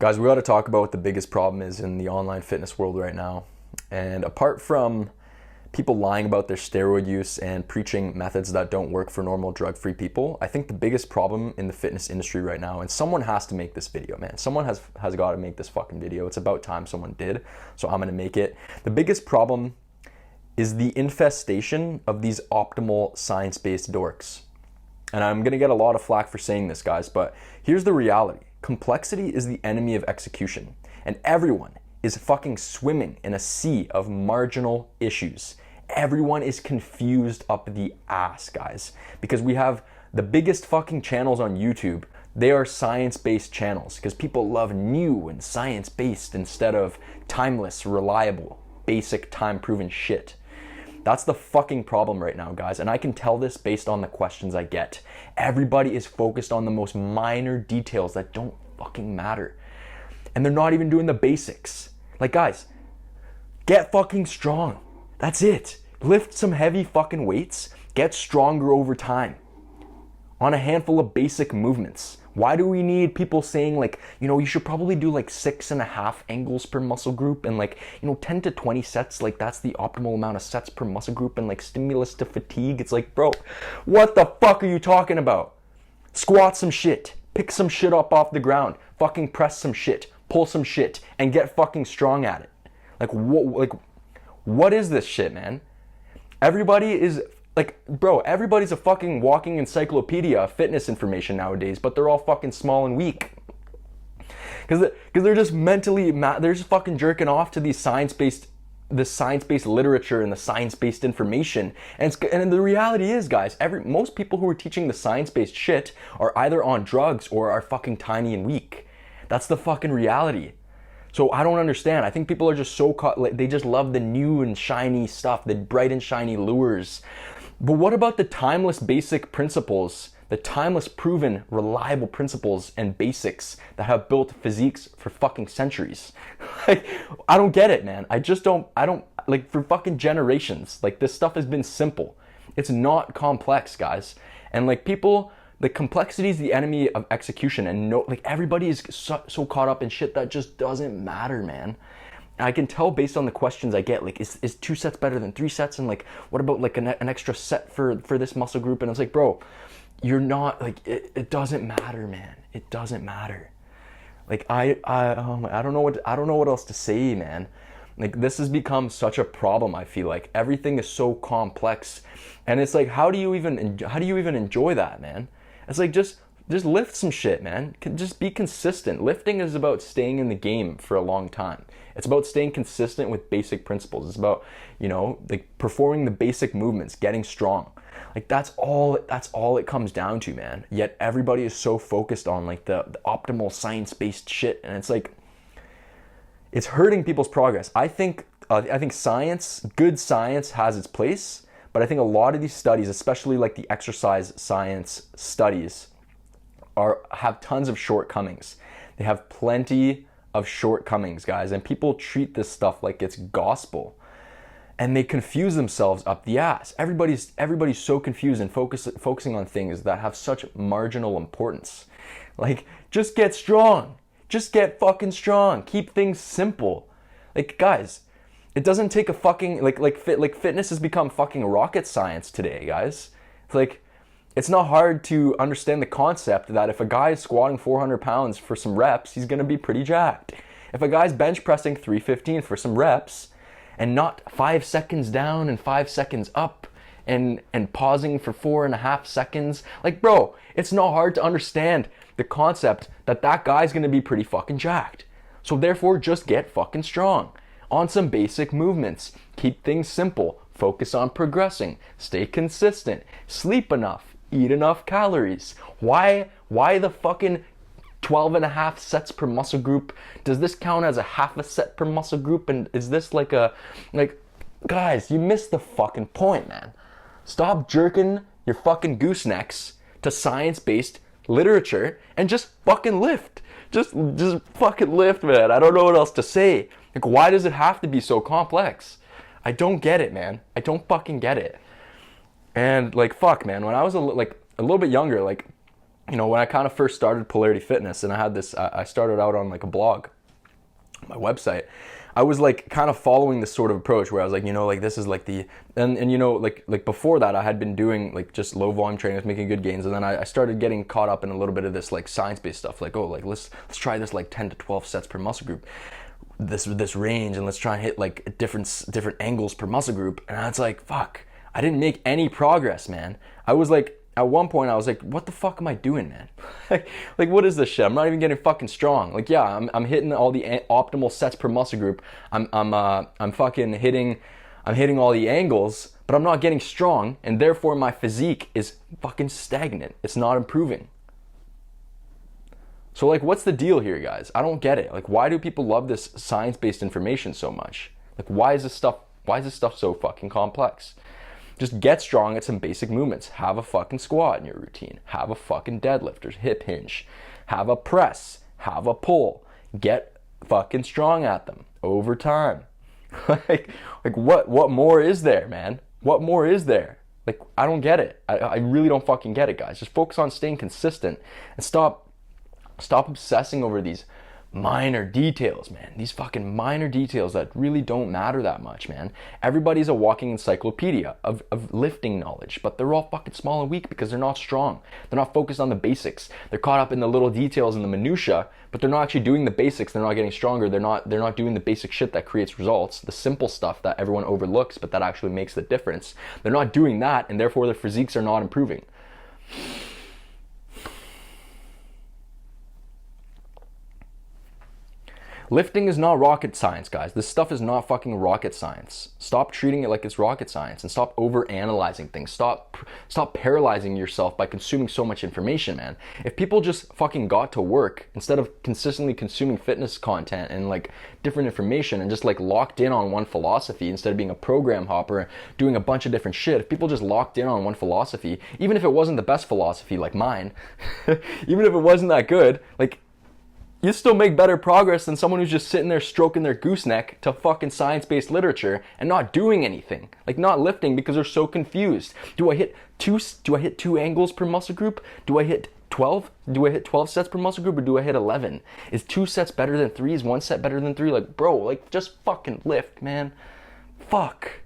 Guys, we got to talk about what the biggest problem is in the online fitness world right now. And apart from people lying about their steroid use and preaching methods that don't work for normal drug-free people, I think the biggest problem in the fitness industry right now, and someone has to make this video, man. Someone has got to make this fucking video. It's about time someone did, so I'm gonna make it. The biggest problem is the infestation of these optimal science-based dorks. And I'm gonna get a lot of flack for saying this, guys, but here's the reality. Complexity is the enemy of execution, and everyone is fucking swimming in a sea of marginal issues. Everyone is confused up the ass, guys, because we have the biggest fucking channels on YouTube. They are science-based channels because people love new and science-based instead of timeless, reliable, basic, time-proven shit. That's the fucking problem right now, guys, and I can tell this based on the questions I get. Everybody is focused on the most minor details that don't fucking matter. And they're not even doing the basics. Like, guys, get fucking strong. That's it. Lift some heavy fucking weights. Get stronger over time on a handful of basic movements. Why do we need people saying like, you should probably do like 6.5 angles per muscle group and like, 10 to 20 sets, like that's the optimal amount of sets per muscle group and like stimulus to fatigue. It's like, bro, what the fuck are you talking about? Squat some shit, pick some shit up off the ground, fucking press some shit, pull some shit and get fucking strong at it. What is this shit, man? Everybody is like, bro, everybody's a fucking walking encyclopedia of fitness information nowadays, but they're all fucking small and weak. Because they're just they're just fucking jerking off to the science-based literature and the science-based information. And the reality is, guys, most people who are teaching the science-based shit are either on drugs or are fucking tiny and weak. That's the fucking reality. So I don't understand. I think people are just so caught, like, they just love the new and shiny stuff, the bright and shiny lures. But what about the timeless basic principles, the timeless proven reliable principles and basics that have built physiques for fucking centuries? Like, I don't get it, man. I don't, like, for fucking generations, like, this stuff has been simple. It's not complex, guys. And like the complexity is the enemy of execution, and everybody is so caught up in shit that just doesn't matter, man. I can tell based on the questions I get, like, is 2 sets better than 3 sets? And like, what about like an extra set for this muscle group? And it's like, bro, you're not, like, it doesn't matter, man. It doesn't matter. Like, I don't know what else to say, man. Like, this has become such a problem. I feel like everything is so complex, and it's like, how do you even enjoy that, man? It's like, just lift some shit, man. Just be consistent. Lifting is about staying in the game for a long time. It's about staying consistent with basic principles. It's about, like, performing the basic movements, getting strong. Like, that's all it comes down to, man. Yet everybody is so focused on like the optimal science-based shit, and it's like, it's hurting people's progress. I think good science has its place, but I think a lot of these studies, especially like the exercise science studies, have tons of shortcomings. They have plenty of shortcomings, guys, and people treat this stuff like it's gospel, and they confuse themselves up the ass. Everybody's so confused and focusing on things that have such marginal importance. Like, just get strong. Just get fucking strong. Keep things simple. Like, guys, it doesn't take a fucking fitness has become fucking rocket science today, guys. It's like, it's not hard to understand the concept that if a guy is squatting 400 pounds for some reps, he's gonna be pretty jacked. If a guy's bench pressing 315 for some reps and not 5 seconds down and 5 seconds up and pausing for 4.5 seconds, like, bro, it's not hard to understand the concept that guy's gonna be pretty fucking jacked. So therefore, just get fucking strong on some basic movements. Keep things simple. Focus on progressing. Stay consistent. Sleep enough. Eat enough calories. Why the fucking 12.5 sets per muscle group? Does this count as a half a set per muscle group? And is this like guys, you missed the fucking point, man. Stop jerking your fucking goosenecks to science-based literature and just fucking lift. Just fucking lift, man. I don't know what else to say. Like, why does it have to be so complex? I don't get it, man. I don't fucking get it. And like, fuck, man. When I was a little bit younger, like, you know, when I kind of first started Polarity Fitness, and I had this, I started out on like a blog, my website, I was like kind of following this sort of approach where I was like, you know, like this is like the, and you know, like before that I had been doing like just low volume training, I was making good gains, and then I started getting caught up in a little bit of this like science-based stuff, like, oh, like let's try this like 10 to 12 sets per muscle group, this range, and let's try and hit like different angles per muscle group. And it's like, fuck, I didn't make any progress, man. I was like, at one point I was like, what the fuck am I doing, man? like what is this shit? I'm not even getting fucking strong. Like, yeah, I'm hitting all the optimal sets per muscle group. I'm fucking hitting all the angles, but I'm not getting strong, and therefore my physique is fucking stagnant. It's not improving. So like, what's the deal here, guys? I don't get it. Like, why do people love this science-based information so much? Like, why is this stuff so fucking complex? Just get strong at some basic movements. Have a fucking squat in your routine. Have a fucking deadlift or hip hinge. Have a press. Have a pull. Get fucking strong at them over time. like what more is there, man? What more is there? Like, I don't get it. I really don't fucking get it, guys. Just focus on staying consistent and stop obsessing over these minor details, man. These fucking minor details that really don't matter that much, man. Everybody's a walking encyclopedia of lifting knowledge, but they're all fucking small and weak because they're not strong. They're not focused on the basics. They're caught up in the little details and the minutia, but they're not actually doing the basics. They're not getting stronger. They're not doing the basic shit that creates results, the simple stuff that everyone overlooks, but that actually makes the difference. They're not doing that, and therefore their physiques are not improving. Lifting is not rocket science, guys. This stuff is not fucking rocket science. Stop treating it like it's rocket science, and stop over-analyzing things. Stop paralyzing yourself by consuming so much information, man. If people just fucking got to work instead of consistently consuming fitness content and like different information and just like locked in on one philosophy instead of being a program hopper doing a bunch of different shit, if people just locked in on one philosophy, even if it wasn't the best philosophy like mine, even if it wasn't that good, like, you still make better progress than someone who's just sitting there stroking their gooseneck to fucking science-based literature and not doing anything. Like, not lifting because they're so confused. Do I hit two angles per muscle group? Do I hit 12? Do I hit 12 sets per muscle group, or do I hit 11? Is 2 sets better than 3? Is 1 set better than 3? Like, bro, like, just fucking lift, man. Fuck.